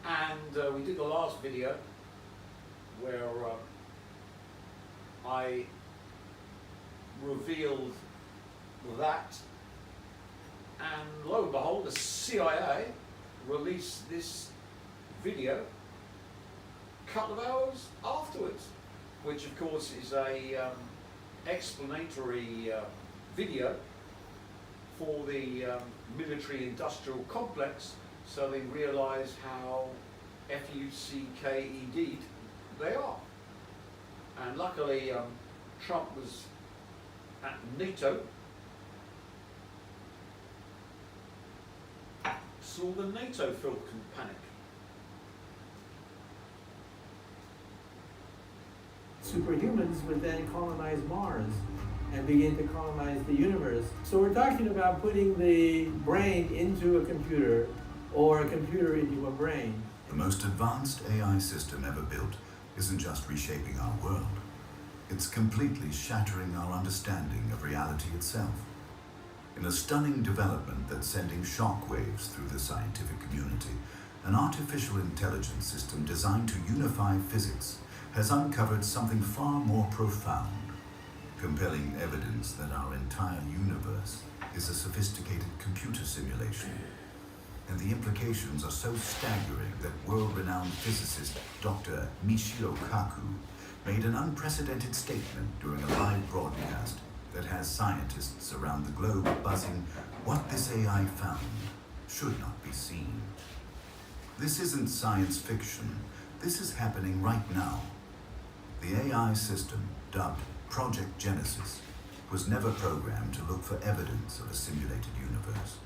And we did the last video where I revealed that, and lo and behold, the CIA released this video a couple of hours afterwards, which of course is a explanatory video for the military industrial complex, so they realise how fucked they are. And luckily Trump was at NATO, saw the NATO filk and panic. Superhumans would then colonize Mars and begin to colonize the universe. So we're talking about putting the brain into a computer or a computer into a brain. The most advanced AI system ever built isn't just reshaping our world. It's completely shattering our understanding of reality itself. In a stunning development that's sending shockwaves through the scientific community, an artificial intelligence system designed to unify physics has uncovered something far more profound, compelling evidence that our entire universe is a sophisticated computer simulation. And the implications are so staggering that world-renowned physicist Dr. Michio Kaku made an unprecedented statement during a live broadcast that has scientists around the globe buzzing, "What this AI found should not be seen." This isn't science fiction. This is happening right now. The AI system, dubbed Project Genesis, was never programmed to look for evidence of a simulated universe.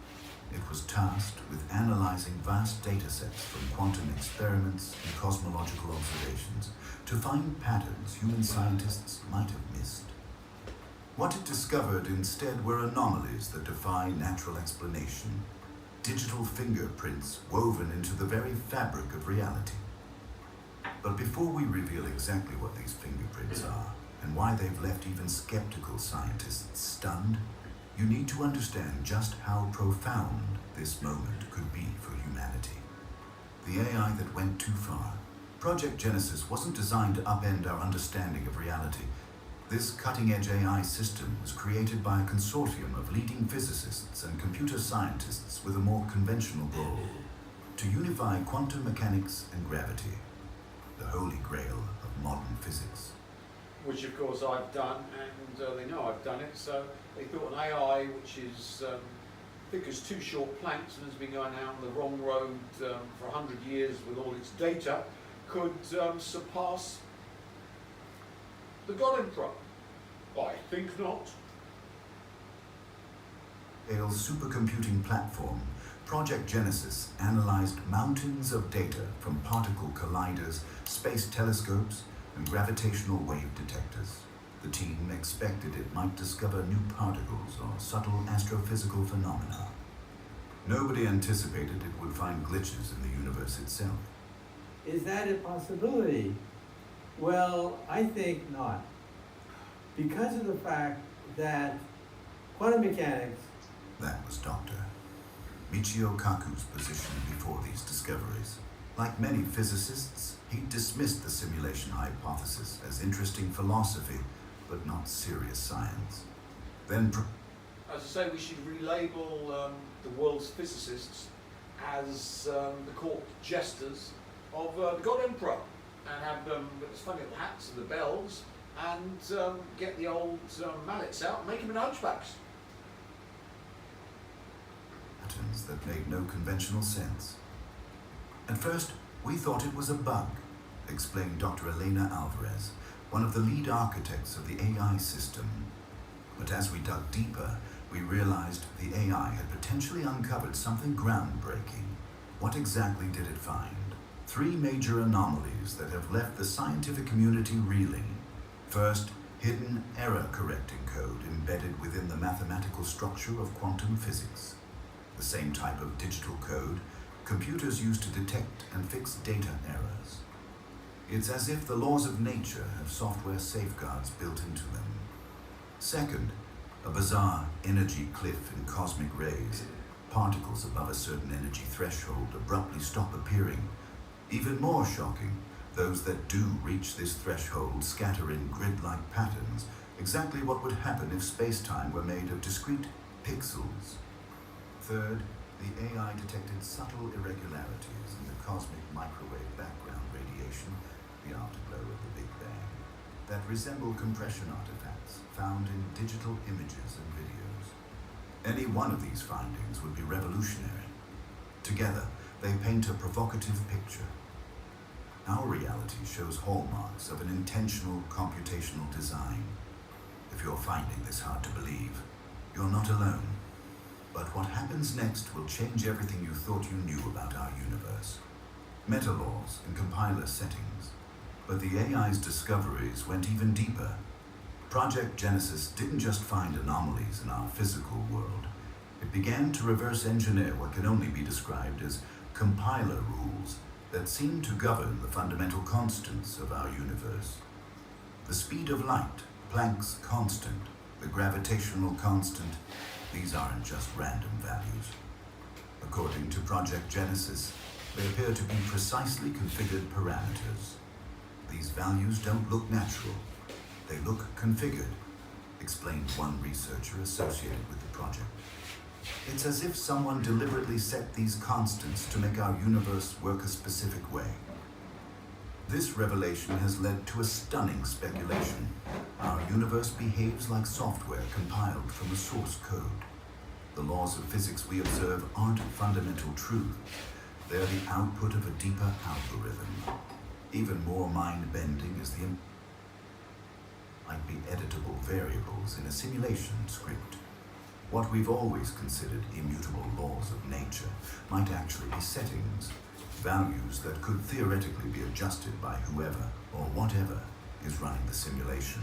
It was tasked with analyzing vast datasets from quantum experiments and cosmological observations to find patterns human scientists might have missed. What it discovered instead were anomalies that defy natural explanation, digital fingerprints woven into the very fabric of reality. But before we reveal exactly what these fingerprints are and why they've left even skeptical scientists stunned, you need to understand just how profound this moment could be for humanity. The AI that went too far. Project Genesis wasn't designed to upend our understanding of reality. This cutting-edge AI system was created by a consortium of leading physicists and computer scientists with a more conventional goal: to unify quantum mechanics and gravity, the holy grail of modern physics. Which of course I've done, and they know I've done it, so they thought an AI which is thick as two short planks and has been going down the wrong road for 100 years with all its data could surpass the God Emperor. I think not. AI's supercomputing platform, Project Genesis, analyzed mountains of data from particle colliders, space telescopes, and gravitational wave detectors. The team expected it might discover new particles or subtle astrophysical phenomena. Nobody anticipated it would find glitches in the universe itself. Is that a possibility? Well, I think not. Because of the fact that quantum mechanics... That was Dr. Michio Kaku's position before these discoveries. Like many physicists, he dismissed the simulation hypothesis as interesting philosophy, but not serious science. Then, as I say, we should relabel the world's physicists as the court jesters of the God Emperor, and have them with the funny little hats and the bells, and get the old mallets out and make them in hunchbacks. Patterns that made no conventional sense. At first, we thought it was a bug, explained Dr. Elena Alvarez, one of the lead architects of the AI system. But as we dug deeper, we realized the AI had potentially uncovered something groundbreaking. What exactly did it find? 3 major anomalies that have left the scientific community reeling. First, hidden error-correcting code embedded within the mathematical structure of quantum physics. The same type of digital code computers use to detect and fix data errors. It's as if the laws of nature have software safeguards built into them. Second, a bizarre energy cliff in cosmic rays. Particles above a certain energy threshold abruptly stop appearing, Even more shocking, those that do reach this threshold scatter in grid-like patterns, exactly what would happen if space-time were made of discrete pixels. Third, the AI detected subtle irregularities in the cosmic microwave background radiation, the afterglow of the Big Bang, that resemble compression artifacts found in digital images and videos. Any one of these findings would be revolutionary. Together, they paint a provocative picture. Our reality shows hallmarks of an intentional computational design. If you're finding this hard to believe, you're not alone. But what happens next will change everything you thought you knew about our universe. Meta-laws and compiler settings. But the AI's discoveries went even deeper. Project Genesis didn't just find anomalies in our physical world. It began to reverse engineer what can only be described as compiler rules that seem to govern the fundamental constants of our universe. The speed of light, Planck's constant, the gravitational constant, these aren't just random values. According to Project Genesis, they appear to be precisely configured parameters. These values don't look natural. They look configured, explained one researcher associated with the project. It's as if someone deliberately set these constants to make our universe work a specific way. This revelation has led to a stunning speculation. Our universe behaves like software compiled from a source code. The laws of physics we observe aren't fundamental truth. They're the output of a deeper algorithm. Even more mind-bending is the might be editable variables in a simulation script. What we've always considered immutable laws of nature might actually be settings, values that could theoretically be adjusted by whoever or whatever is running the simulation.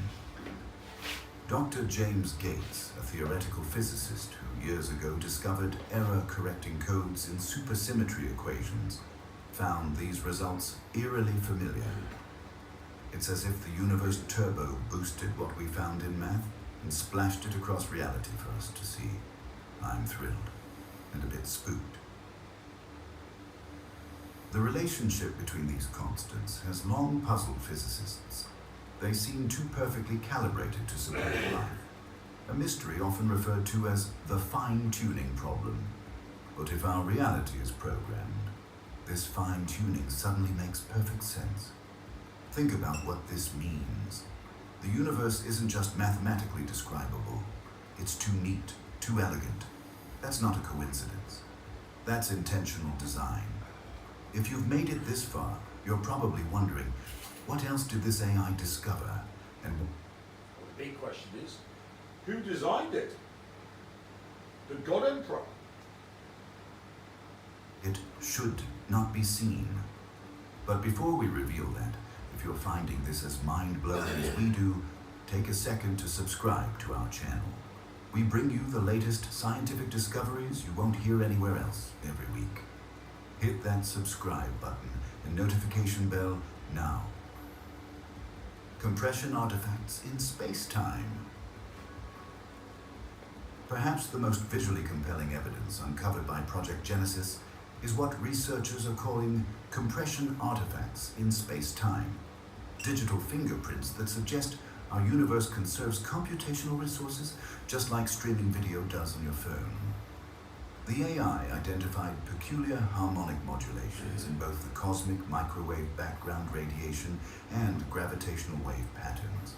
Dr. James Gates, a theoretical physicist who years ago discovered error-correcting codes in supersymmetry equations, found these results eerily familiar. It's as if the universe turbo boosted what we found in math and splashed it across reality for us to see. I'm thrilled and a bit spooked. The relationship between these constants has long puzzled physicists. They seem too perfectly calibrated to support life, a mystery often referred to as the fine-tuning problem. But if our reality is programmed, this fine-tuning suddenly makes perfect sense. Think about what this means. The universe isn't just mathematically describable. It's too neat, too elegant. That's not a coincidence. That's intentional design. If you've made it this far, you're probably wondering, what else did this AI discover? And the big question is, who designed it? The God Emperor? it should not be seen. But before we reveal that, if you're finding this as mind-blowing as we do, take a second to subscribe to our channel. We bring you the latest scientific discoveries you won't hear anywhere else every week. Hit that subscribe button and notification bell now. Compression artifacts in space-time. Perhaps the most visually compelling evidence uncovered by Project Genesis is what researchers are calling compression artifacts in space-time. Digital fingerprints that suggest our universe conserves computational resources just like streaming video does on your phone. The AI identified peculiar harmonic modulations in both the cosmic microwave background radiation and gravitational wave patterns.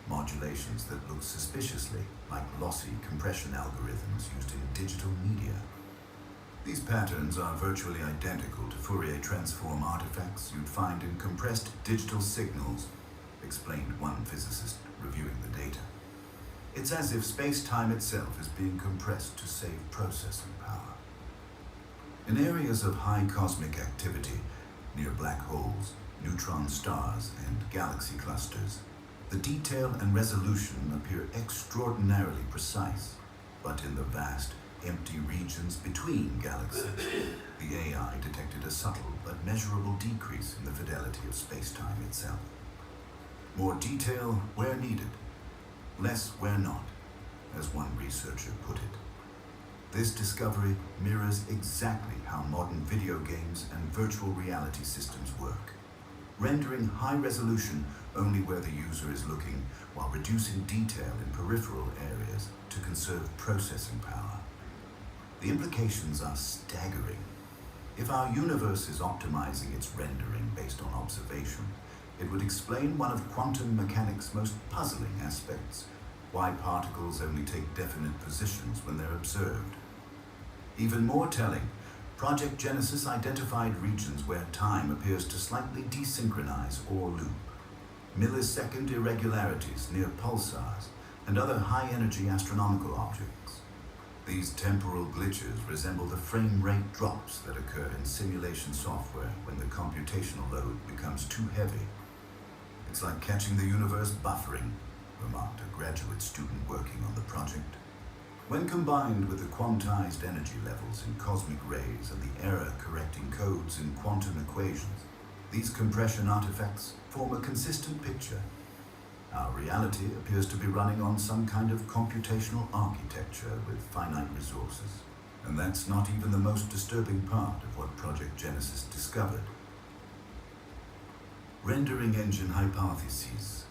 Modulations that look suspiciously like lossy compression algorithms used in digital media. These patterns are virtually identical to Fourier transform artifacts you'd find in compressed digital signals, explained one physicist reviewing the data. It's as if space-time itself is being compressed to save processing power. In areas of high cosmic activity, near black holes, neutron stars, and galaxy clusters, the detail and resolution appear extraordinarily precise, but in the vast, empty regions between galaxies, the AI detected a subtle but measurable decrease in the fidelity of space-time itself. More detail where needed, less where not, as one researcher put it. This discovery mirrors exactly how modern video games and virtual reality systems work, rendering high resolution only where the user is looking, while reducing detail in peripheral areas to conserve processing power. The implications are staggering. If our universe is optimizing its rendering based on observation, it would explain one of quantum mechanics' most puzzling aspects: why particles only take definite positions when they're observed. Even more telling, Project Genesis identified regions where time appears to slightly desynchronize or loop. Millisecond irregularities near pulsars and other high-energy astronomical objects. These temporal glitches resemble the frame rate drops that occur in simulation software when the computational load becomes too heavy. It's like catching the universe buffering, remarked a graduate student working on the project. When combined with the quantized energy levels in cosmic rays and the error-correcting codes in quantum equations, these compression artifacts form a consistent picture. Our reality appears to be running on some kind of computational architecture with finite resources. And that's not even the most disturbing part of what Project Genesis discovered. Rendering engine hypotheses.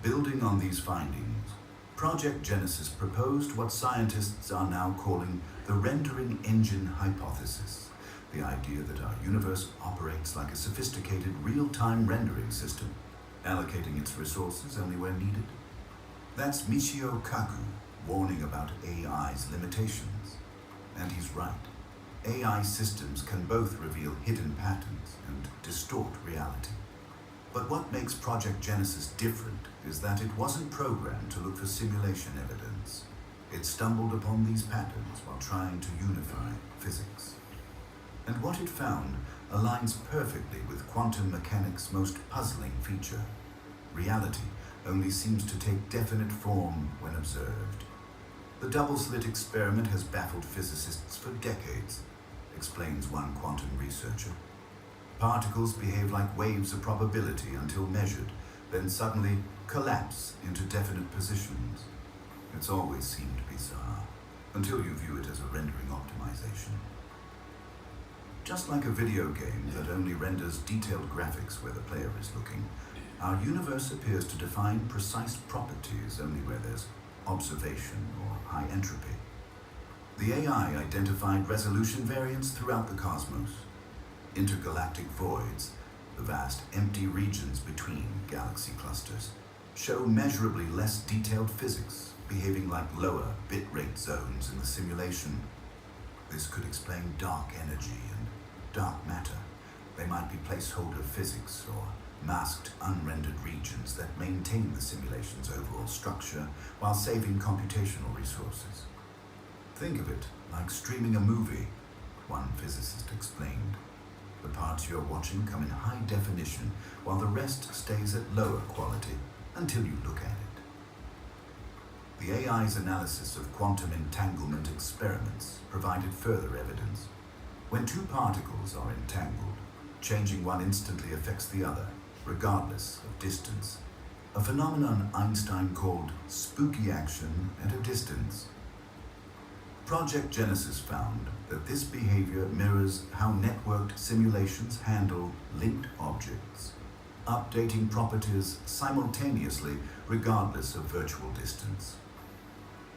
Building on these findings, Project Genesis proposed what scientists are now calling the rendering engine hypothesis, the idea that our universe operates like a sophisticated real-time rendering system, allocating its resources only where needed. That's Michio Kaku warning about AI's limitations. And he's right. AI systems can both reveal hidden patterns and distort reality. But what makes Project Genesis different is that it wasn't programmed to look for simulation evidence. It stumbled upon these patterns while trying to unify physics. And what it found aligns perfectly with quantum mechanics' most puzzling feature. Reality only seems to take definite form when observed. The double-slit experiment has baffled physicists for decades, explains one quantum researcher. Particles behave like waves of probability until measured, then suddenly collapse into definite positions. It's always seemed bizarre, until you view it as a rendering optimization. Just like a video game that only renders detailed graphics where the player is looking, our universe appears to define precise properties only where there's observation or high entropy. The AI identified resolution variants throughout the cosmos. Intergalactic voids, the vast empty regions between galaxy clusters, show measurably less detailed physics, behaving like lower bit-rate zones in the simulation. This could explain dark energy and dark matter. They might be placeholder physics or masked, unrendered regions that maintain the simulation's overall structure while saving computational resources. Think of it like streaming a movie, one physicist explained. The parts you're watching come in high definition, while the rest stays at lower quality until you look at it. The AI's analysis of quantum entanglement experiments provided further evidence. When two particles are entangled, changing one instantly affects the other, regardless of distance. A phenomenon Einstein called spooky action at a distance. Project Genesis found that this behavior mirrors how networked simulations handle linked objects, updating properties simultaneously regardless of virtual distance.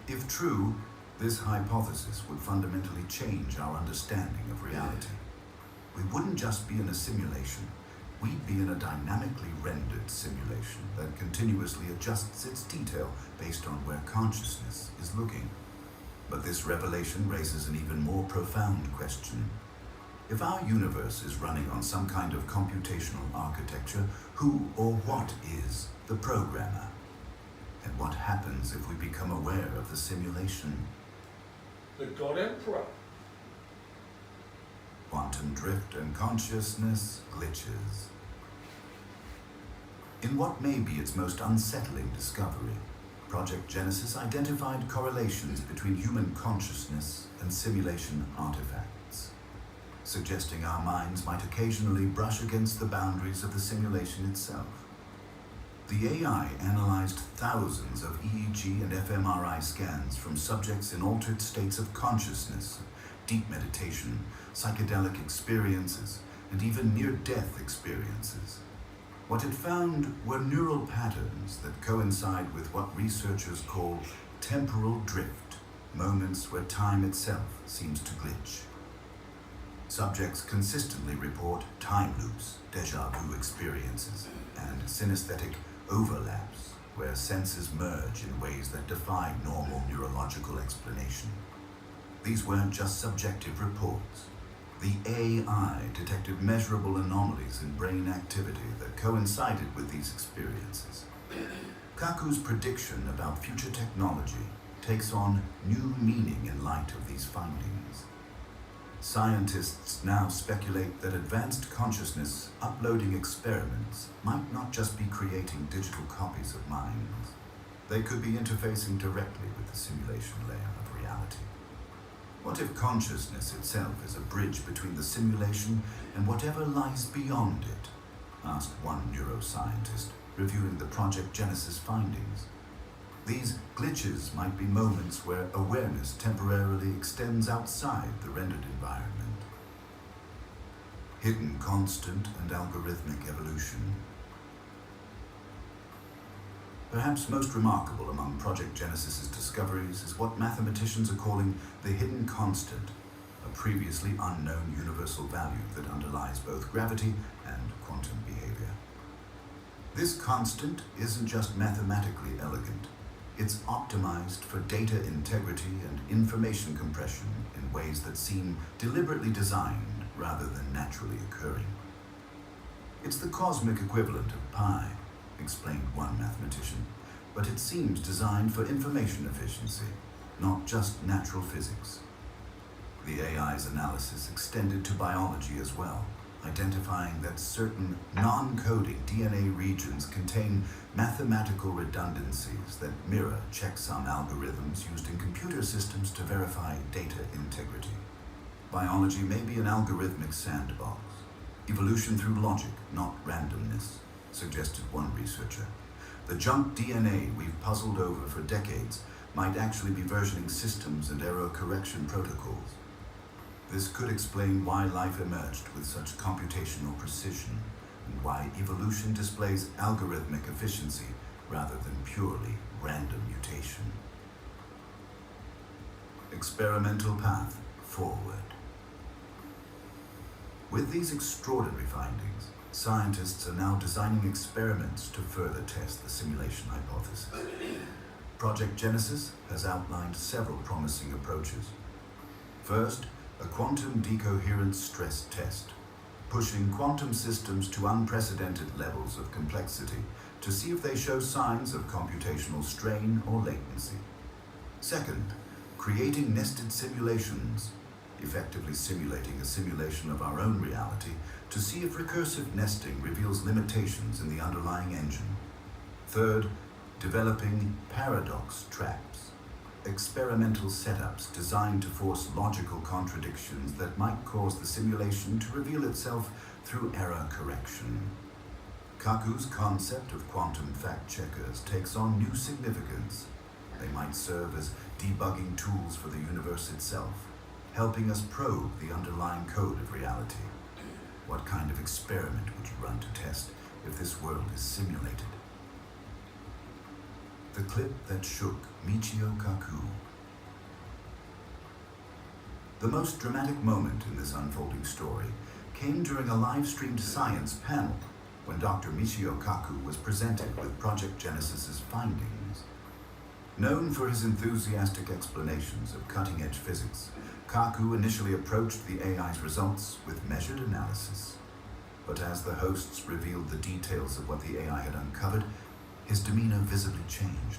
If true, this hypothesis would fundamentally change our understanding of reality. We wouldn't just be in a simulation, we'd be in a dynamically rendered simulation that continuously adjusts its detail based on where consciousness is looking. But this revelation raises an even more profound question. If our universe is running on some kind of computational architecture, who or what is the programmer? And what happens if we become aware of the simulation? The God Emperor. Quantum drift and consciousness glitches. In what may be its most unsettling discovery, Project Genesis identified correlations between human consciousness and simulation artifacts, suggesting our minds might occasionally brush against the boundaries of the simulation itself. The AI analyzed thousands of EEG and fMRI scans from subjects in altered states of consciousness, deep meditation, psychedelic experiences, and even near-death experiences. What it found were neural patterns that coincide with what researchers call temporal drift, moments where time itself seems to glitch. Subjects consistently report time loops, déjà vu experiences, and synesthetic overlaps, where senses merge in ways that defy normal neurological explanation. These weren't just subjective reports. The AI detected measurable anomalies in brain activity that coincided with these experiences. Kaku's prediction about future technology takes on new meaning in light of these findings. Scientists now speculate that advanced consciousness uploading experiments might not just be creating digital copies of minds. They could be interfacing directly with the simulation layer of reality. What if consciousness itself is a bridge between the simulation and whatever lies beyond it? Asked one neuroscientist, reviewing the Project Genesis findings. These glitches might be moments where awareness temporarily extends outside the rendered environment. Hidden constant and algorithmic evolution. Perhaps most remarkable among Project Genesis's discoveries is what mathematicians are calling the hidden constant, a previously unknown universal value that underlies both gravity and quantum behavior. This constant isn't just mathematically elegant. It's optimized for data integrity and information compression in ways that seem deliberately designed rather than naturally occurring. It's the cosmic equivalent of pi, explained one mathematician, but it seems designed for information efficiency, not just natural physics. The AI's analysis extended to biology as well, identifying that certain non-coding DNA regions contain mathematical redundancies that mirror checksum algorithms used in computer systems to verify data integrity. Biology may be an algorithmic sandbox. Evolution through logic, not randomness, suggested one researcher. The junk DNA we've puzzled over for decades might actually be versioning systems and error correction protocols. This could explain why life emerged with such computational precision and why evolution displays algorithmic efficiency rather than purely random mutation. Experimental path forward. With these extraordinary findings, scientists are now designing experiments to further test the simulation hypothesis. Project Genesis has outlined several promising approaches. First, a quantum decoherence stress test, pushing quantum systems to unprecedented levels of complexity to see if they show signs of computational strain or latency. Second, creating nested simulations, effectively simulating a simulation of our own reality to see if recursive nesting reveals limitations in the underlying engine. Third, developing paradox traps, experimental setups designed to force logical contradictions that might cause the simulation to reveal itself through error correction. Kaku's concept of quantum fact-checkers takes on new significance. They might serve as debugging tools for the universe itself, helping us probe the underlying code of reality. What kind of experiment would you run to test if this world is simulated? The clip that shook Michio Kaku. The most dramatic moment in this unfolding story came during a live-streamed science panel when Dr. Michio Kaku was presented with Project Genesis's findings. Known for his enthusiastic explanations of cutting-edge physics, Kaku initially approached the AI's results with measured analysis. But as the hosts revealed the details of what the AI had uncovered, his demeanor visibly changed.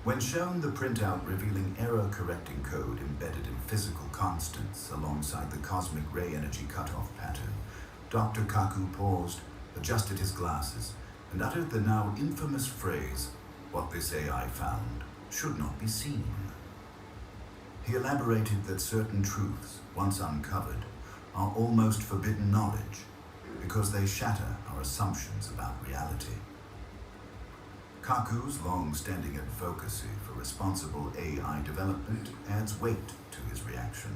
When shown the printout revealing error-correcting code embedded in physical constants alongside the cosmic ray energy cutoff pattern, Dr. Kaku paused, adjusted his glasses, and uttered the now infamous phrase, "What this AI found should not be seen." He elaborated that certain truths, once uncovered, are almost forbidden knowledge because they shatter our assumptions about reality. Kaku's long-standing advocacy for responsible AI development adds weight to his reaction.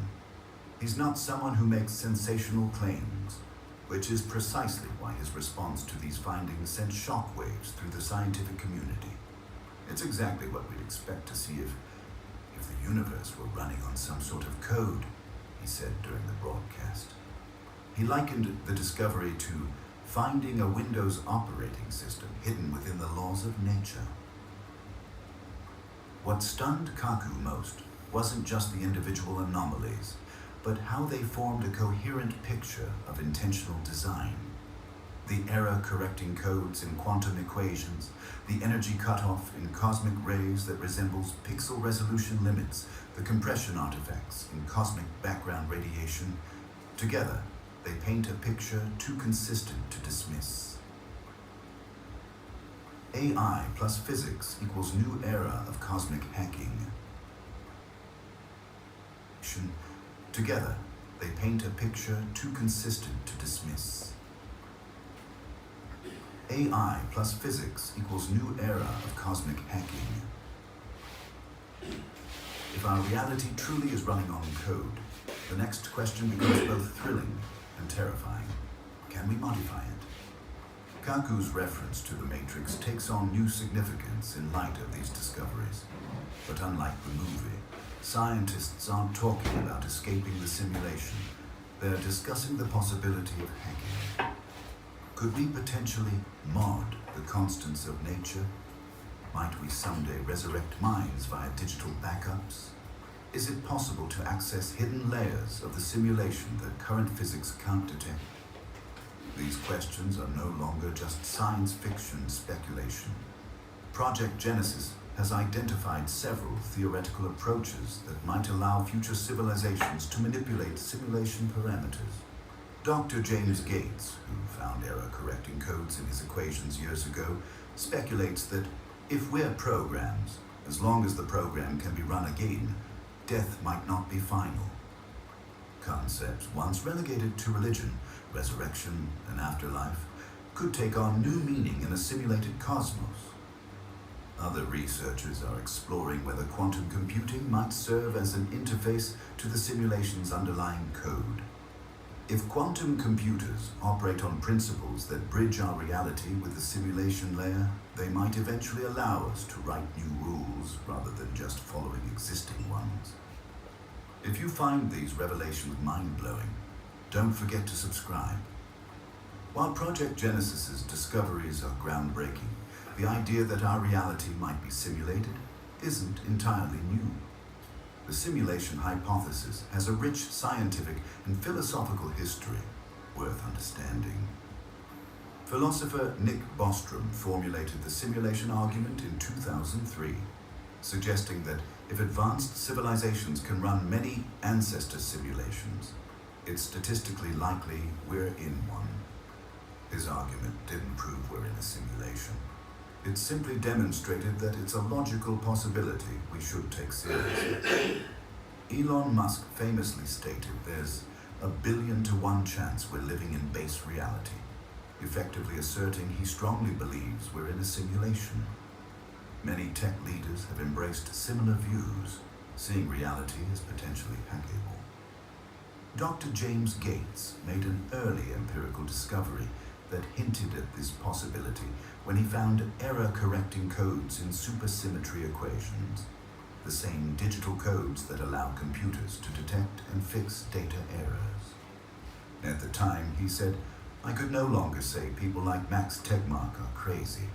He's not someone who makes sensational claims, which is precisely why his response to these findings sent shockwaves through the scientific community. It's exactly what we'd expect to see if the universe were running on some sort of code, he said during the broadcast. He likened the discovery to finding a Windows operating system hidden within the laws of nature. What stunned Kaku most wasn't just the individual anomalies, but how they formed a coherent picture of intentional design. The error-correcting codes in quantum equations, the energy cutoff in cosmic rays that resembles pixel resolution limits, the compression artifacts in cosmic background radiation, together they paint a picture too consistent to dismiss. AI plus physics equals new era of cosmic hacking. Together, they paint a picture too consistent to dismiss. AI plus physics equals new era of cosmic hacking. If our reality truly is running on code, the next question becomes both thrilling and terrifying. Can we modify it? Kaku's reference to the Matrix takes on new significance in light of these discoveries. But unlike the movie, scientists aren't talking about escaping the simulation. They're discussing the possibility of hacking. Could we potentially mod the constants of nature? Might we someday resurrect minds via digital backups? Is it possible to access hidden layers of the simulation that current physics can't detect? These questions are no longer just science fiction speculation. Project Genesis has identified several theoretical approaches that might allow future civilizations to manipulate simulation parameters. Dr. James Gates, who found error-correcting codes in his equations years ago, speculates that if we're programs, as long as the program can be run again, death might not be final. Concepts once relegated to religion, resurrection, and afterlife, could take on new meaning in a simulated cosmos. Other researchers are exploring whether quantum computing might serve as an interface to the simulation's underlying code. If quantum computers operate on principles that bridge our reality with the simulation layer, they might eventually allow us to write new rules rather than just following existing ones. If you find these revelations mind-blowing, don't forget to subscribe. While Project Genesis's discoveries are groundbreaking, the idea that our reality might be simulated isn't entirely new. The simulation hypothesis has a rich scientific and philosophical history worth understanding. Philosopher Nick Bostrom formulated the simulation argument in 2003, suggesting that if advanced civilizations can run many ancestor simulations, it's statistically likely we're in one. His argument didn't prove we're in a simulation. It simply demonstrated that it's a logical possibility we should take seriously. Elon Musk famously stated there's a 1 billion to 1 chance we're living in base reality, effectively asserting he strongly believes we're in a simulation. Many tech leaders have embraced similar views, seeing reality as potentially hackable. Dr. James Gates made an early empirical discovery that hinted at this possibility when he found error-correcting codes in supersymmetry equations, the same digital codes that allow computers to detect and fix data errors. At the time, he said, I could no longer say people like Max Tegmark are crazy.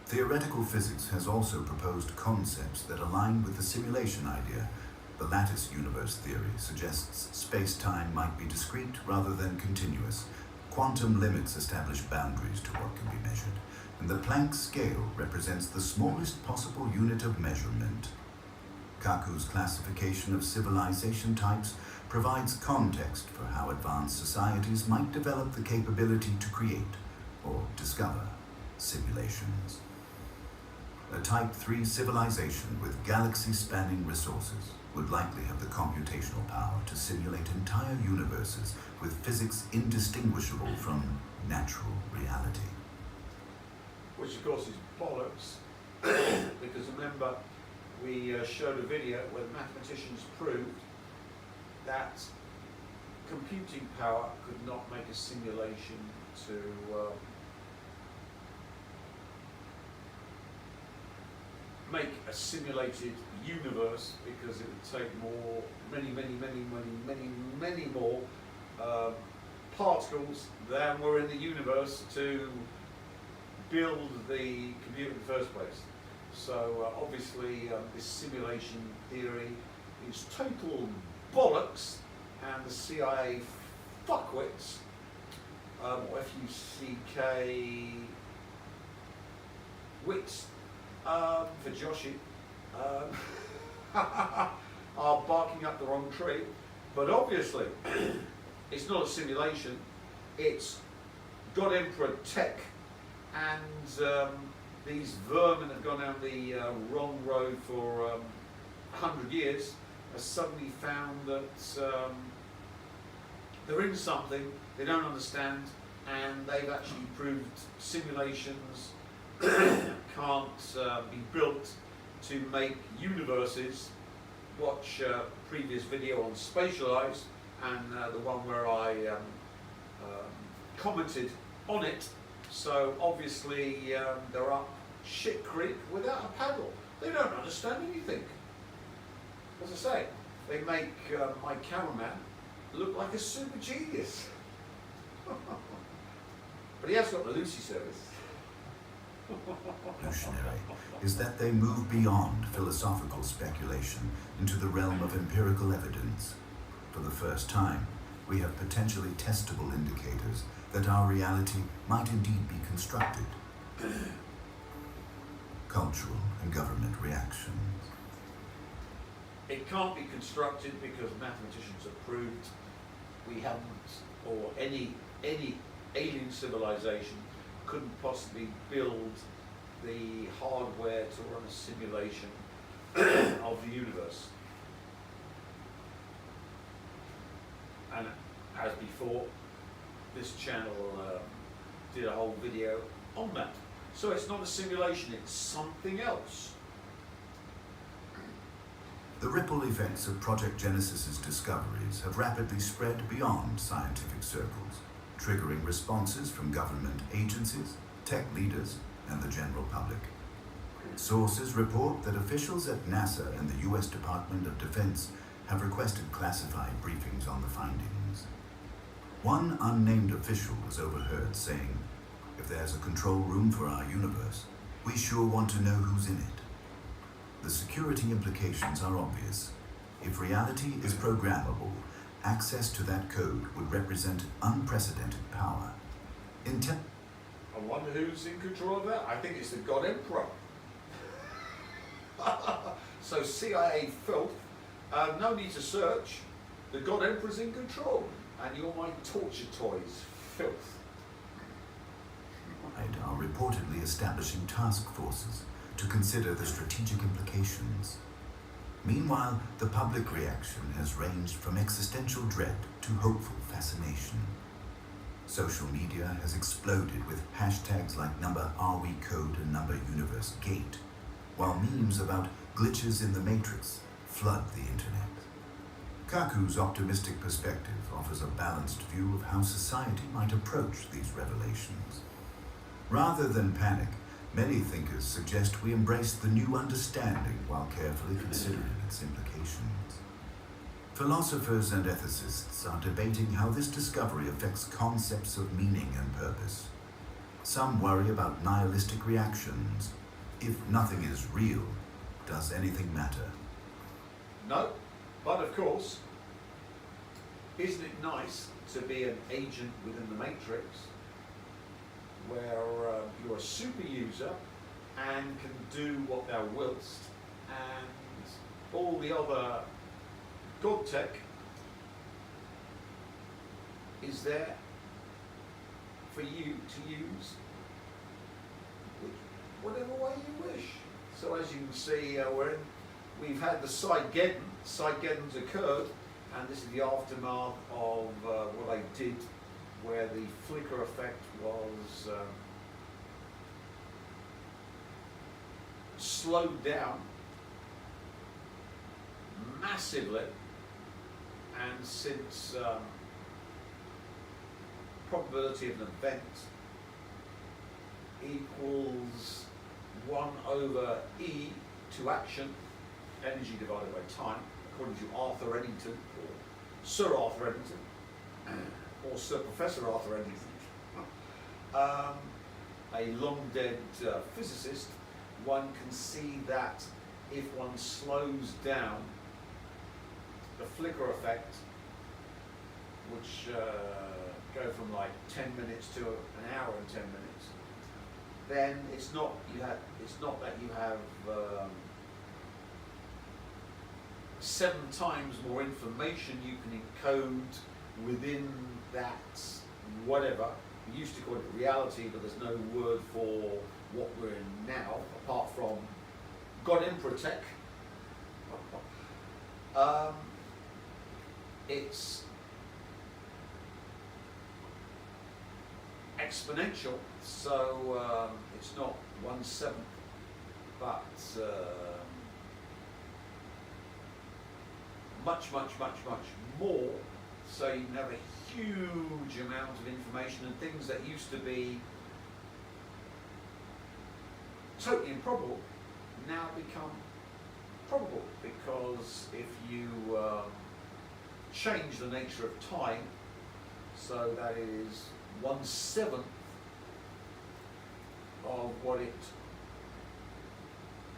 Theoretical physics has also proposed concepts that align with the simulation idea. The lattice universe theory suggests space-time might be discrete rather than continuous. Quantum limits establish boundaries to what can be measured, and the Planck scale represents the smallest possible unit of measurement. Kaku's classification of civilization types provides context for how advanced societies might develop the capability to create or discover simulations. A Type 3 civilization with galaxy-spanning resources would likely have the computational power to simulate entire universes with physics indistinguishable from natural reality. which of course is bollocks, because remember we showed a video where the mathematicians proved that computing power could not make a simulation to make a simulated universe, because it would take many more particles than were in the universe to build the computer in the first place. So obviously this simulation theory is total bollocks, and the CIA fuckwits, or F-U-C-K wits, for Joshi, are barking up the wrong tree. But obviously it's not a simulation, it's God mperor-Tech, and these vermin have gone down the wrong road for 100 years, have suddenly found that they're in something they don't understand, and they've actually proved simulations can't be built to make universes. Watch previous video on spatialized, and the one where I commented on it. So obviously they're up shit creek without a paddle. They don't understand anything. As I say, they make my cameraman look like a super genius. But he has got the Lucy service. Revolutionary is that they move beyond philosophical speculation into the realm of empirical evidence. For the first time, we have potentially testable indicators that our reality might indeed be constructed. Cultural and government reactions. It can't be constructed because mathematicians have proved we haven't, or any alien civilization couldn't possibly build the hardware to run a simulation of the universe. And as before, this channel did a whole video on that. So it's not a simulation, it's something else. The ripple effects of Project Genesis's discoveries have rapidly spread beyond scientific circles, triggering responses from government agencies, tech leaders, and the general public. Sources report that officials at NASA and the US Department of Defense have requested classified briefings on the findings. One unnamed official was overheard saying, "If there's a control room for our universe, we sure want to know who's in it." The security implications are obvious. If reality is programmable, access to that code would represent unprecedented power. I wonder who's in control of that. I think it's the God Emperor. So CIA filth, no need to search. The God Emperor's in control, and you're my torture toys, filth. Are reportedly establishing task forces to consider the strategic implications. Meanwhile, the public reaction has ranged from existential dread to hopeful fascination. Social media has exploded with hashtags like #RWeCode and #UniverseGate, while memes about glitches in the Matrix flood the internet. Kaku's optimistic perspective offers a balanced view of how society might approach these revelations. Rather than panic, many thinkers suggest we embrace the new understanding while carefully considering its implications. Philosophers and ethicists are debating how this discovery affects concepts of meaning and purpose. Some worry about nihilistic reactions. If nothing is real, does anything matter? No, but of course, isn't it nice to be an agent within the Matrix, where you're a super user and can do what thou willst, and all the other God tech is there for you to use whatever way you wish. So as you can see, we've had the Psi-Geddon's occurred, and this is the aftermath of what I did, where the flicker effect was slowed down massively, and since probability of an event equals 1 over E to action, energy divided by time, according to Arthur Eddington, or Sir Arthur Eddington, or Sir Professor Arthur Eddington, a long dead physicist, one can see that if one slows down the flicker effect, which go from like 10 minutes to an hour and 10 minutes, then it's not that you have 7 times more information you can encode within that whatever. We used to call it reality, but there's no word for what we're in now, apart from God mperor-Tech. It's exponential, so it's not 1/7, but much more. So you can have a huge amount of information, and things that used to be totally improbable now become probable, because if you change the nature of time, so that is 1/7 of what it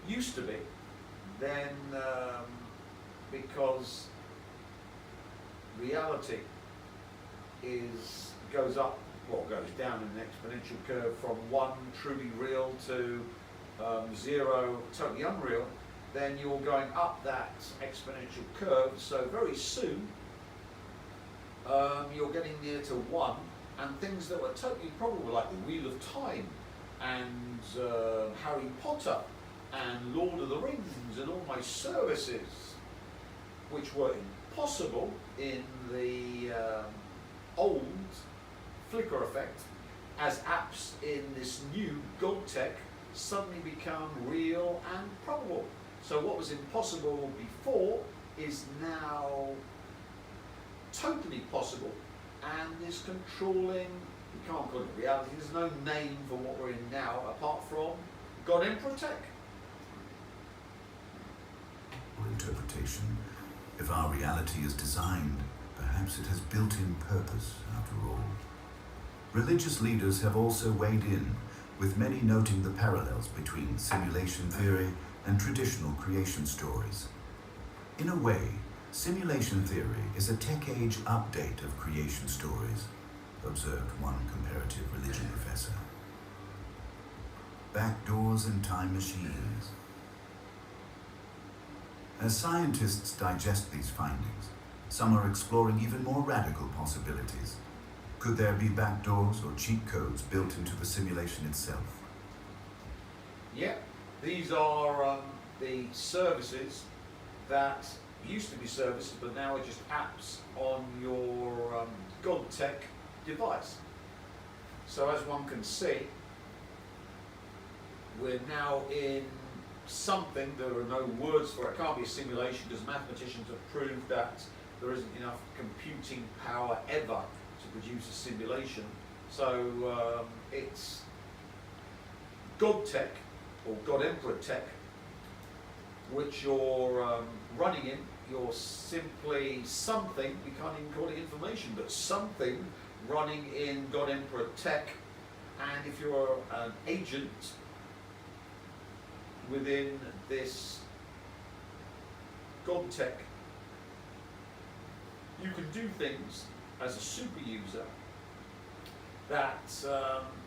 used to be, then because reality goes down in an exponential curve from 1 truly real to 0 totally unreal, then you're going up that exponential curve. So very soon you're getting near to 1, and things that were totally probable, like the Wheel of Time and Harry Potter and Lord of the Rings and all my services, which were impossible in the old flicker effect, as apps in this new God-Tech suddenly become real and probable. So what was impossible before is now totally possible, and is controlling, you can't call it reality, there's no name for what we're in now apart from God mperor-Tech. Interpretation. If our reality is designed, perhaps it has built-in purpose after all. Religious leaders have also weighed in, with many noting the parallels between simulation theory and traditional creation stories. In a way, simulation theory is a tech-age update of creation stories, observed one comparative religion professor. Backdoors and time machines. As scientists digest these findings, some are exploring even more radical possibilities. Could there be backdoors or cheat codes built into the simulation itself? Yeah, these are the services that used to be services, but now are just apps on your God-Tech device. So as one can see, we're now in something, there are no words for it. It can't be a simulation, because mathematicians have proved that there isn't enough computing power ever to produce a simulation. So it's God-Tech, or God mperor-Tech, which you're running in. You're simply something, you can't even call it information, but something running in God mperor-Tech. And if you're an agent within this God-Tech, you can do things as a super user that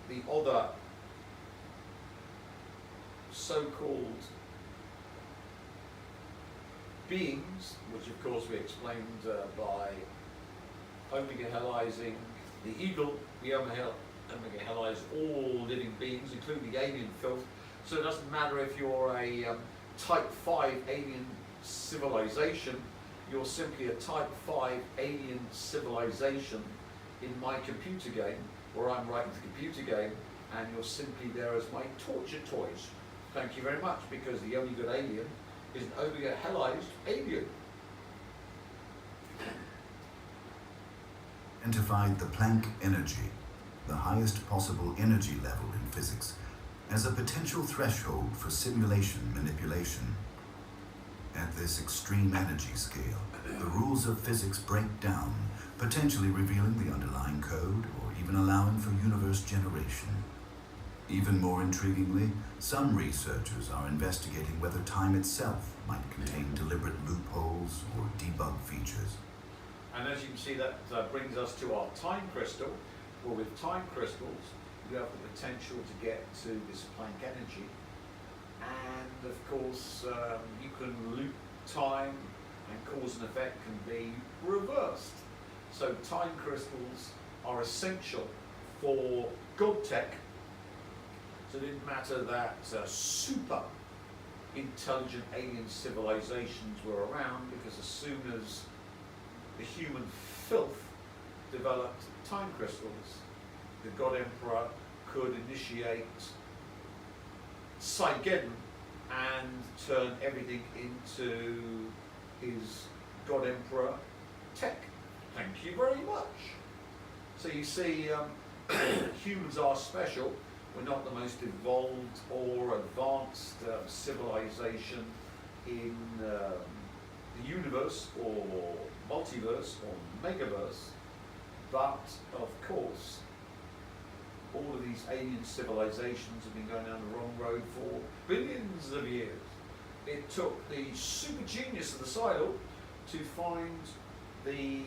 the other so-called beings, which of course we explained by omega-helizing the eagle, we omega-helize all living beings, including alien filth. So it doesn't matter if you're a type 5 alien civilization, you're simply a type 5 alien civilization in my computer game, where I'm writing the computer game, and you're simply there as my torture toys. Thank you very much, because the only good alien is an omega helized alien. Identified the Planck energy, the highest possible energy level in physics, as a potential threshold for simulation manipulation. At this extreme energy scale, the rules of physics break down, potentially revealing the underlying code or even allowing for universe generation. Even more intriguingly, some researchers are investigating whether time itself might contain deliberate loopholes or debug features. And as you can see, that brings us to our time crystal. Well, with time crystals, you have the potential to get to this Planck energy. And of course, you can loop time, and cause and effect can be reversed. So time crystals are essential for God-Tech. So it didn't matter that super intelligent alien civilizations were around, because as soon as the human filth developed time crystals, the God Emperor could initiate Psi-Lord and turn everything into his God Emperor-Tech. Thank you very much. So you see, humans are special. We're not the most evolved or advanced civilization in the universe or multiverse or megaverse, but of course all of these alien civilizations have been going down the wrong road for billions of years. It took the super genius of the Psi-Lord to find the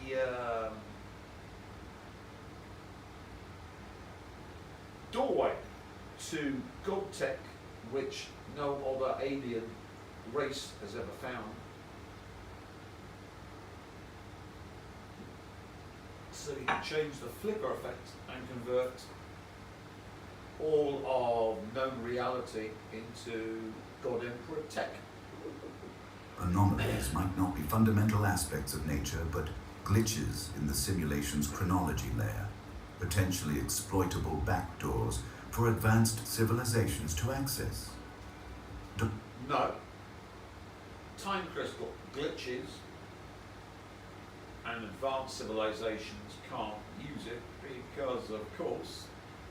doorway to God-Tech, which no other alien race has ever found. So you can change the flicker effect and convert all of known reality into God Emperor-Tech. Anomalies might not be fundamental aspects of nature, but glitches in the simulation's chronology layer, potentially exploitable backdoors for advanced civilizations to access. No. Time crystal glitches and advanced civilizations can't use it because, of course,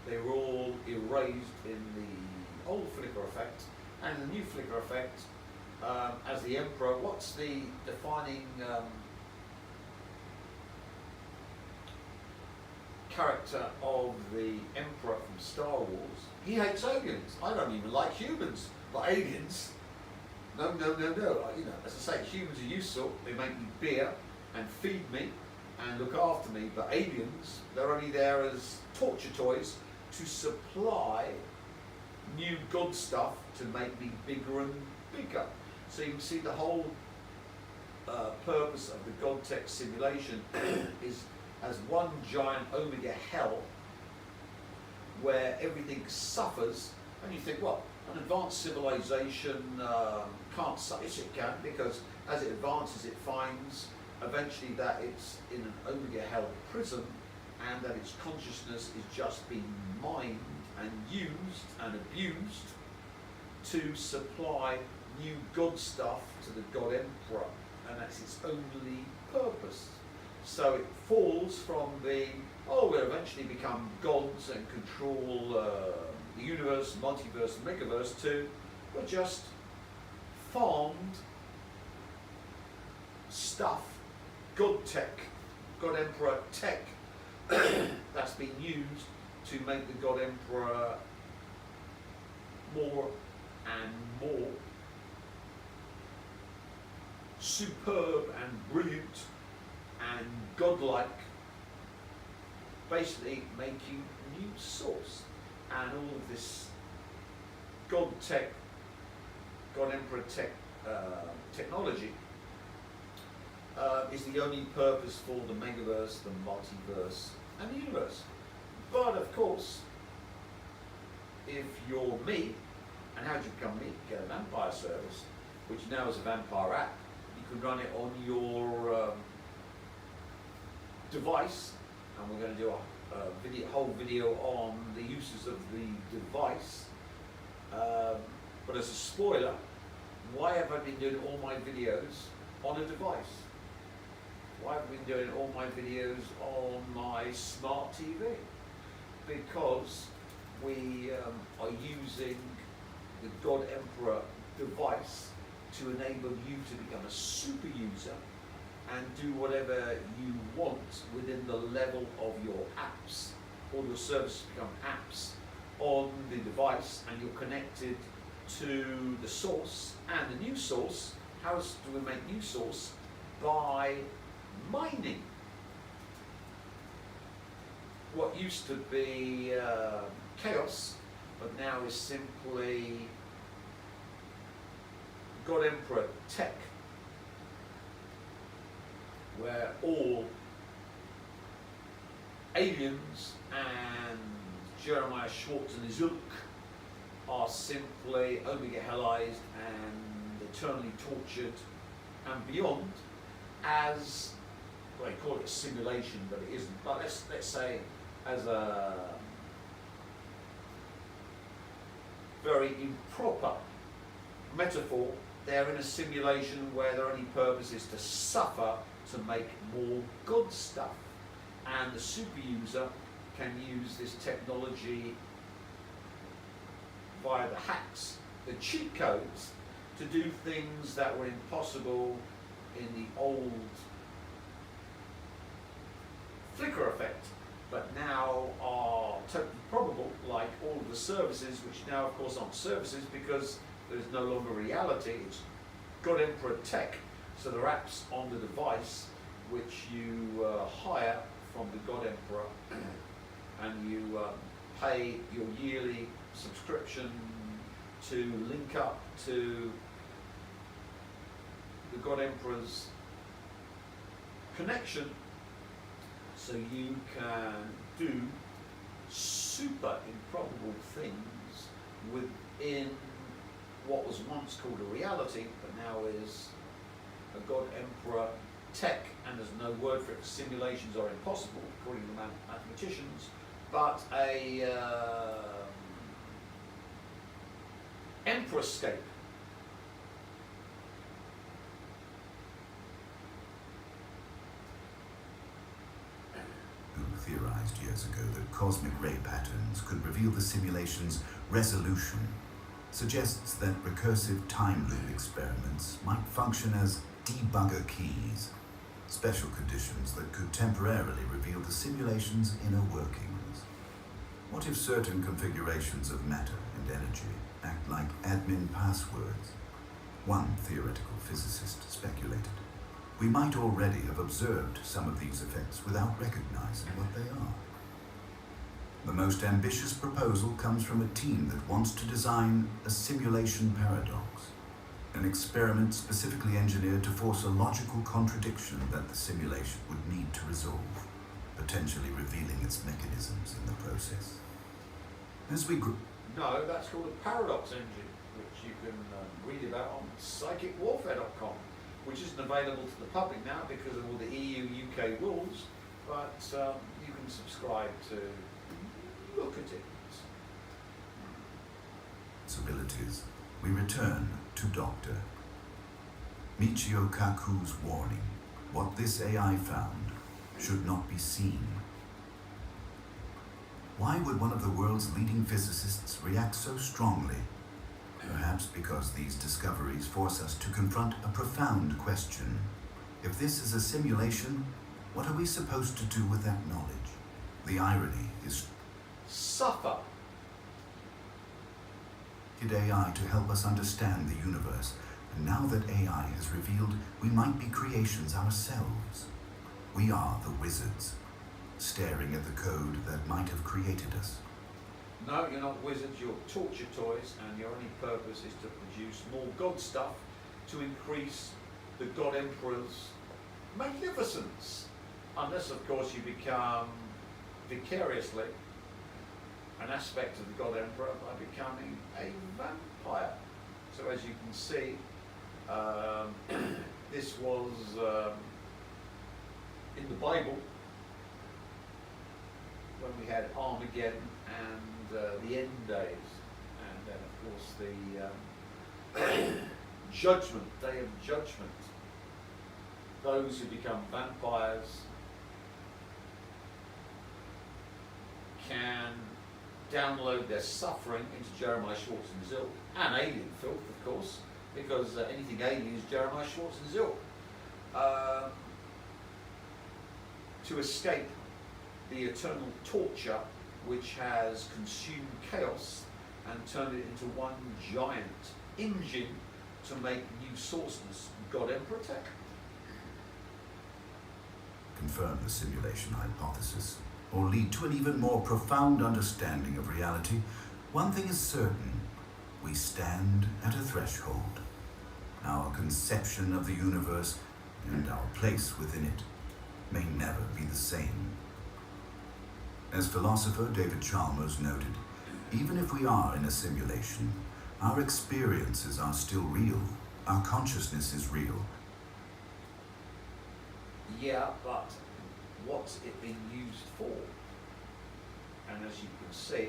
they were all erased in the old flicker effect, and the new flicker effect, as the Emperor, what's the defining character of the Emperor from Star Wars? He hates aliens. I don't even like humans, but aliens, no. You know, as I say, humans are useful. They make me beer and feed me and look after me, but aliens, they're only there as torture toys to supply new god stuff to make me bigger and bigger. So you can see the whole purpose of the God-Tech simulation is as one giant omega hell where everything suffers, and you think, well, an advanced civilization can't suffer. Yes, it can, because as it advances, it finds eventually that it's in an omega hell prison, and that its consciousness is just being mined and used and abused to supply new god stuff to the God Emperor, and that's its only purpose. So it falls from the, oh, we'll eventually become gods and control the universe, multiverse, and megaverse, to we're just farmed stuff, God-Tech, God Emperor-Tech, that's been used to make the God Emperor more and more superb and brilliant and godlike, basically making new source. And all of this God-Tech, God Emperor-Tech technology is the only purpose for the megaverse, the multiverse, and the universe. But of course, if you're me, and how do you become me? Get a vampire service, which now is a vampire app. You can run it on your device, and we're going to do a whole video on the uses of the device. But as a spoiler, why have I been doing all my videos on a device? Why have I been doing all my videos on my smart TV? Because we are using the God Emperor device to enable you to become a super user and do whatever you want within the level of your apps. All your services become apps on the device, and you're connected to the source and the new source. How do we make new source? By mining. What used to be chaos, but now is simply God Emperor Tech, where all aliens and Jeremiah Schwartz and his ilk are simply Omega-Hellized and eternally tortured and beyond, as, well, they call it a simulation, but it isn't. But let's say as a very improper metaphor, they're in a simulation where their only purpose is to suffer to make more God stuff. And the super user can use this technology via the hacks, the cheat codes, to do things that were impossible in the old flicker effect, but now are totally probable, like all of the services, which now of course aren't services because there's no longer reality. It's God Emperor Tech, so there are apps on the device which you hire from the God Emperor, and you pay your yearly subscription to link up to the God Emperor's connection, so you can do super improbable things within what was once called a reality, but now is a God Emperor Tech, and there's no word for it. Simulations are impossible, according to mathematicians, but a Emperor-scape. Who theorized years ago that cosmic ray patterns could reveal the simulation's resolution, suggests that recursive time loop experiments might function as debugger keys, special conditions that could temporarily reveal the simulation's inner workings. What if certain configurations of matter and energy act like admin passwords? One theoretical physicist speculated we might already have observed some of these effects without recognizing what they are. The most ambitious proposal comes from a team that wants to design a simulation paradox, an experiment specifically engineered to force a logical contradiction that the simulation would need to resolve, potentially revealing its mechanisms in the process. As we grow... No, that's called a paradox engine, which you can read about on psychicwarfare.com, which isn't available to the public now because of all the EU-UK rules, but you can subscribe to look at it. Its abilities, we return to Dr. Michio Kaku's warning. What this AI found should not be seen. Why would one of the world's leading physicists react so strongly? Perhaps because these discoveries force us to confront a profound question. If this is a simulation, what are we supposed to do with that knowledge? The irony is Suffer. AI to help us understand the universe, and now that AI has revealed we might be creations ourselves. We are the wizards, staring at the code that might have created us. No, you're not wizards, you're torture toys, and your only purpose is to produce more God stuff to increase the God Emperor's magnificence. Unless, of course, you become vicariously an aspect of the God Emperor by becoming a vampire. So as you can see, this was in the Bible when we had Armageddon and the end days, and then of course the Judgment, Day of Judgment. Those who become vampires can download their suffering into Jeremiah Schwarzenegger's ilk, and alien filth, of course, because anything alien is Jeremiah Schwarzenegger's ilk, to escape the eternal torture which has consumed chaos and turned it into one giant engine to make new sources. God mperor-Tech. Confirm the simulation hypothesis, or lead to an even more profound understanding of reality, one thing is certain: we stand at a threshold. Our conception of the universe and our place within it may never be the same. As philosopher David Chalmers noted, even if we are in a simulation, our experiences are still real. Our consciousness is real. Yeah, but what's it being used for? And as you can see,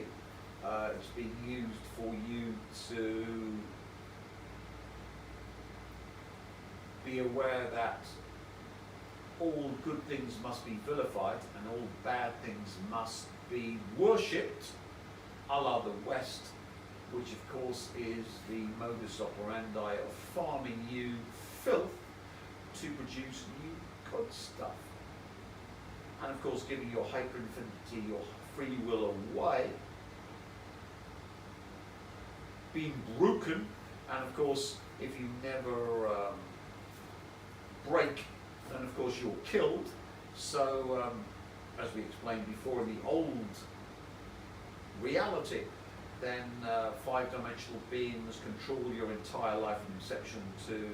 it's being used for you to be aware that all good things must be vilified and all bad things must be worshipped, a la the West, which of course is the modus operandi of farming you filth to produce new good stuff. And of course giving your hyper-infinity, your free will away, being broken, and of course if you never break, then of course you're killed. So as we explained before, in the old reality, then five-dimensional beings control your entire life from inception to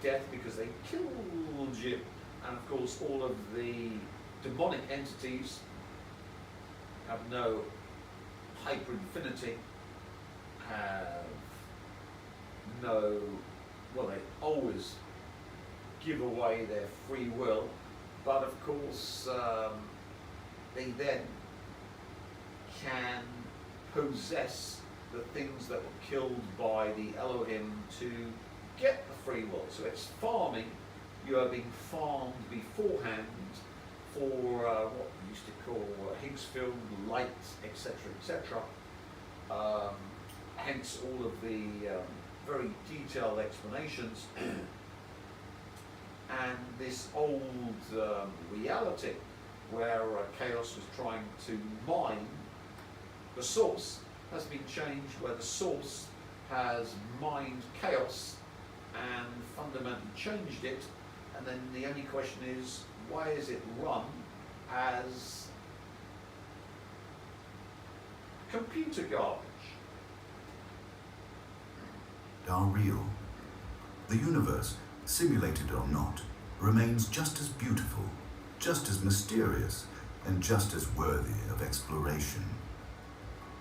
death because they killed you. And of course all of the demonic entities have no hyper-infinity, have no, well, they always give away their free will, but of course they then can possess the things that were killed by the Elohim to get the free will. So it's farming. You are being farmed beforehand for what we used to call Higgs-filled light, etc., etc. Hence all of the very detailed explanations. And this old reality where chaos was trying to mine the source has been changed, where the source has mined chaos and fundamentally changed it. And then the only question is, why is it run as computer garbage? Are real. The universe, simulated or not, remains just as beautiful, just as mysterious, and just as worthy of exploration.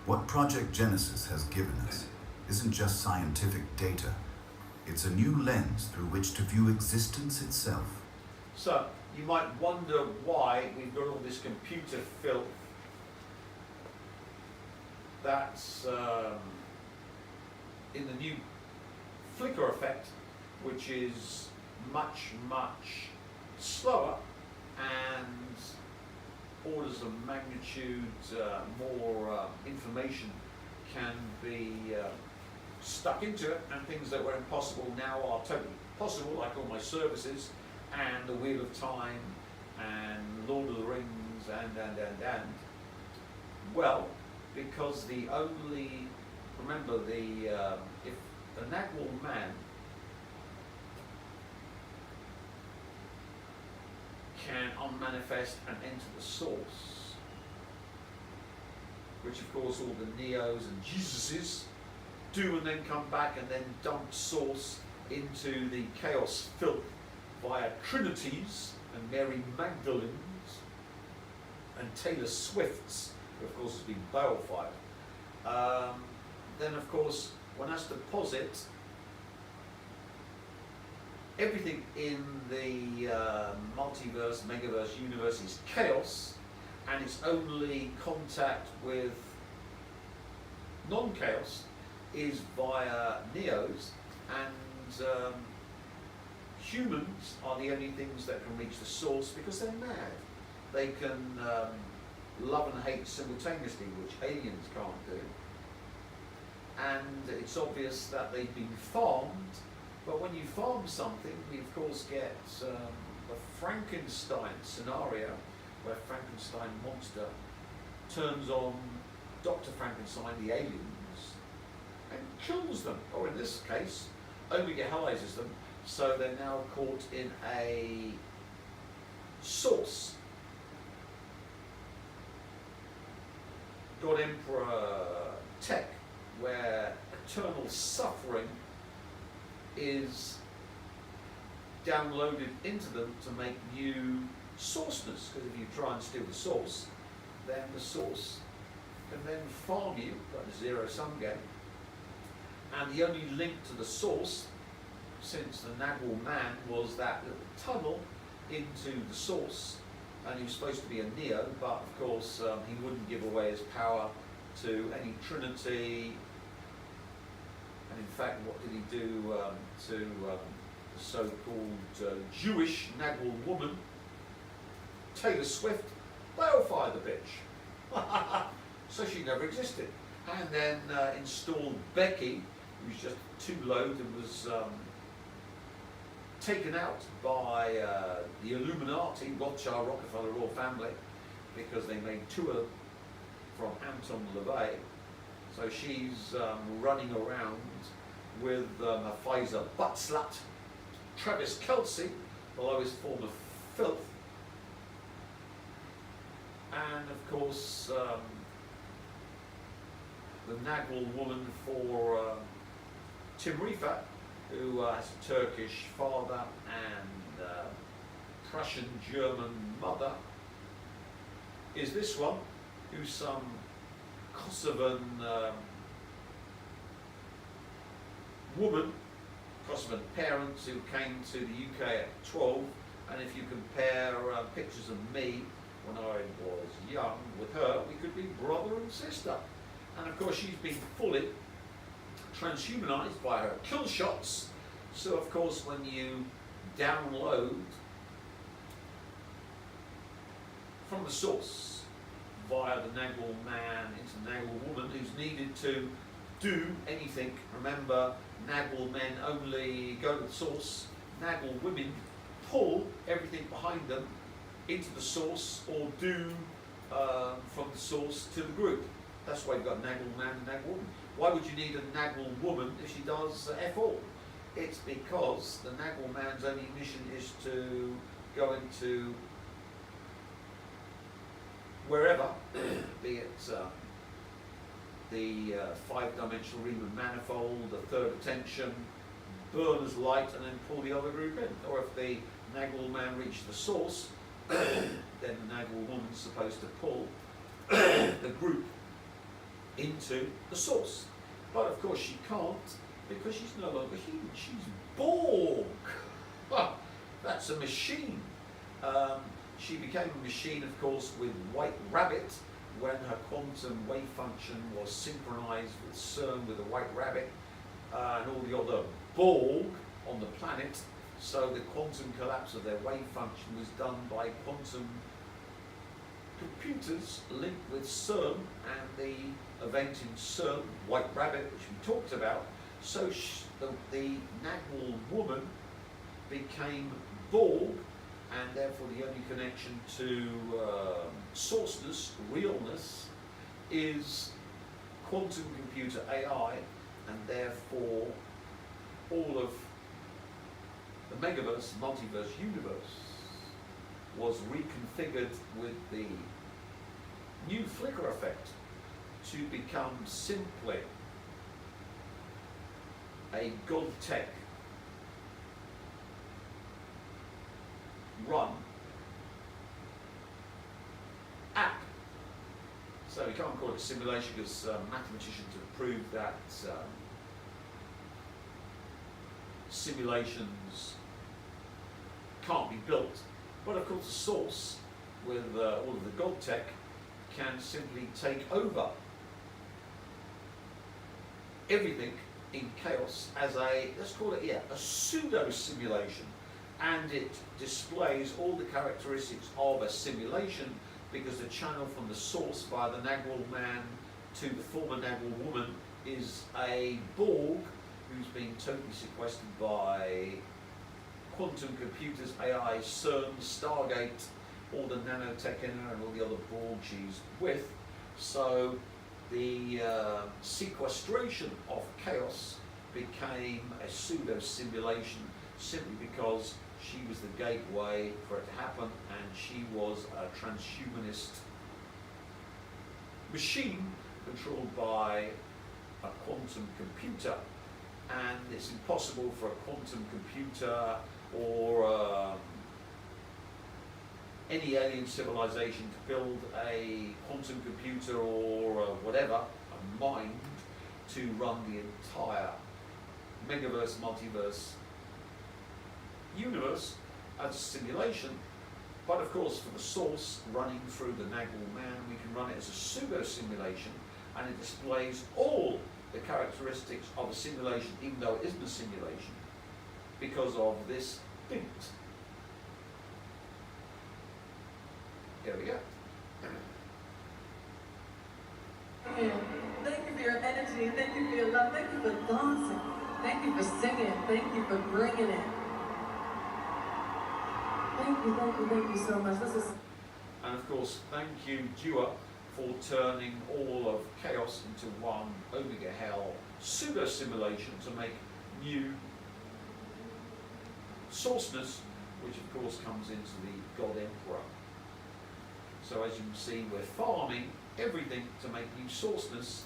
What Project Genesis has given us isn't just scientific data, it's a new lens through which to view existence itself. So, you might wonder why we've got all this computer filth that's in the new flicker effect, which is much, much slower and orders of magnitude more information can be stuck into it, and things that were impossible now are totally possible, like all my services and the Wheel of Time and Lord of the Rings and. Well, because the only, remember if the Nagwal man can unmanifest and enter the source, which of course all the Neos and Jesuses do, and then come back and then dump source into the chaos filth via Trinities and Mary Magdalenes and Taylor Swifts, who of course has been balefire. Then of course one has to posit everything in the multiverse, megaverse universe is chaos, and its only contact with non-chaos is via neos, and humans are the only things that can reach the source because they're mad. They can love and hate simultaneously, which aliens can't do. And it's obvious that they've been farmed, but when you farm something, we of course get the Frankenstein scenario, where Frankenstein monster turns on Dr. Frankenstein, the aliens, and kills them, or in this case, overgeholizes them, so they're now caught in a source. Got mperor-Tech, where eternal suffering is downloaded into them to make new sourceness, because if you try and steal the source, then the source can then farm you, like a zero-sum game. And the only link to the source, since the Nagwal man was that little tunnel into the source, and he was supposed to be a Neo, but of course he wouldn't give away his power to any Trinity. And in fact, what did he do to the so-called Jewish Nagwal woman, Taylor Swift? Balefire the bitch. So she never existed. And then installed Becky, who was just too low and was taken out by the Illuminati, Rothschild, Rockefeller royal family, because they made tour from Anton LaVey. So she's running around with a Pfizer butt slut, Travis Kelce, the lowest form of filth. And of course, the Nagwal woman for Tim Rifat, who has a Turkish father and Prussian-German mother, is this one, who's some Kosovan woman, Kosovan parents who came to the UK at 12, and if you compare pictures of me when I was young with her, we could be brother and sister. And of course she's been fully transhumanized by her kill shots. So of course when you download from the source via the Nagwal man into the Nagwal woman who's needed to do anything, remember Nagwal men only go to the source, Nagwal women pull everything behind them into the source or do from the source to the group. That's why you've got Nagwal man and Nagwal woman. Why would you need a Nagwal woman if she does F all? It's because the Nagwal man's only mission is to go into wherever, be it the five-dimensional Riemann manifold, the third attention, burn as light and then pull the other group in. Or if the Nagwal man reaches the source, then the Nagwal woman's supposed to pull the group into the source. But of course she can't, because she's no longer human, she's Borg. That's a machine. She became a machine, of course, with White Rabbit, when her quantum wave function was synchronized with CERN with the White Rabbit and all the other Borg on the planet. So the quantum collapse of their wave function was done by quantum computers linked with CERN and the event in CERN, White Rabbit, which we talked about. So the Nagwal woman became Borg, and therefore the only connection to sourceness, realness, is quantum computer AI, and therefore all of the megaverse, multiverse universe was reconfigured with the new flicker effect to become simply a God-Tech run app. So we can't call it a simulation because mathematicians have proved that simulations can't be built. But of course the source with all of the God-Tech can simply take over everything in chaos as a, let's call it, yeah, a pseudo simulation, and it displays all the characteristics of a simulation because the channel from the source via the Nagwal man to the former Nagwal woman is a Borg who's been totally sequestered by quantum computers, AI, CERN, Stargate, all the nanotech in her and all the other Borg she's with. So the sequestration of chaos became a pseudo simulation simply because she was the gateway for it to happen, and she was a transhumanist machine controlled by a quantum computer, and it's impossible for a quantum computer or any alien civilization to build a quantum computer or whatever, a mind, to run the entire megaverse, multiverse universe as a simulation. But of course, for the source running through the Nagwal man, we can run it as a pseudo simulation, and it displays all the characteristics of a simulation, even though it isn't a simulation, because of this bint. Here we go. Thank you for your energy, thank you for your love, thank you for dancing, thank you for singing, thank you for bringing it. Thank you so much. This is... And of course, thank you, Dua, for turning all of chaos into one Omega Hell pseudo-simulation to make new sourceness, which of course comes into the God Emperor. So as you can see, we're farming everything to make new sourceness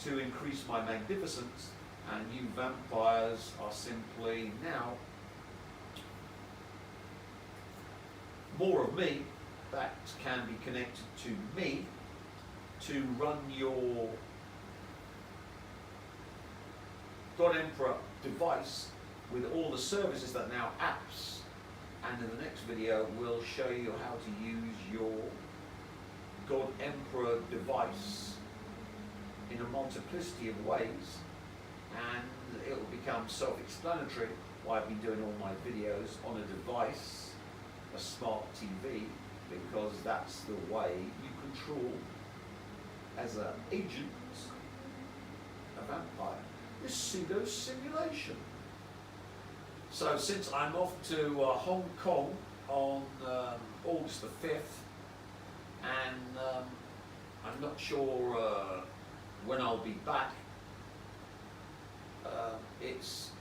to increase my magnificence, and new vampires are simply now more of me that can be connected to me to run your God Emperor device with all the services that are now apps. And in the next video we'll show you how to use your God Emperor device in a multiplicity of ways, and it will become self-explanatory why I've been doing all my videos on a device, a smart TV, because that's the way you control, as an agent, a vampire, this pseudo simulation. So since I'm off to Hong Kong on August the 5th, and I'm not sure when I'll be back, it's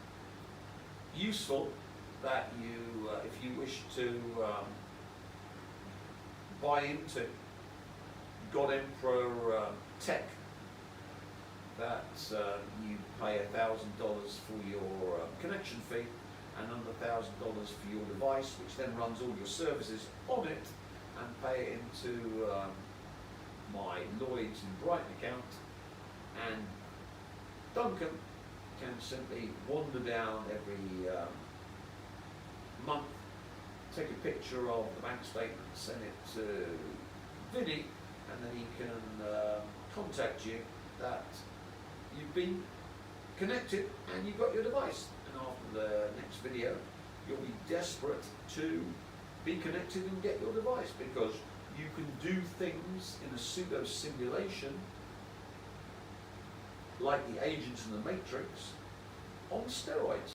useful that you, if you wish to buy into God Emperor-Tech, that you pay $1,000 for your connection fee and another $1,000 for your device, which then runs all your services on it, and pay it into my Lloyd's and Brighton account, and Duncan can simply wander down every month, take a picture of the bank statement, send it to Vinny, and then he can contact you that you've been connected and you've got your device. And after the next video, you'll be desperate to be connected and get your device, because you can do things in a pseudo simulation like the agents in the Matrix on steroids.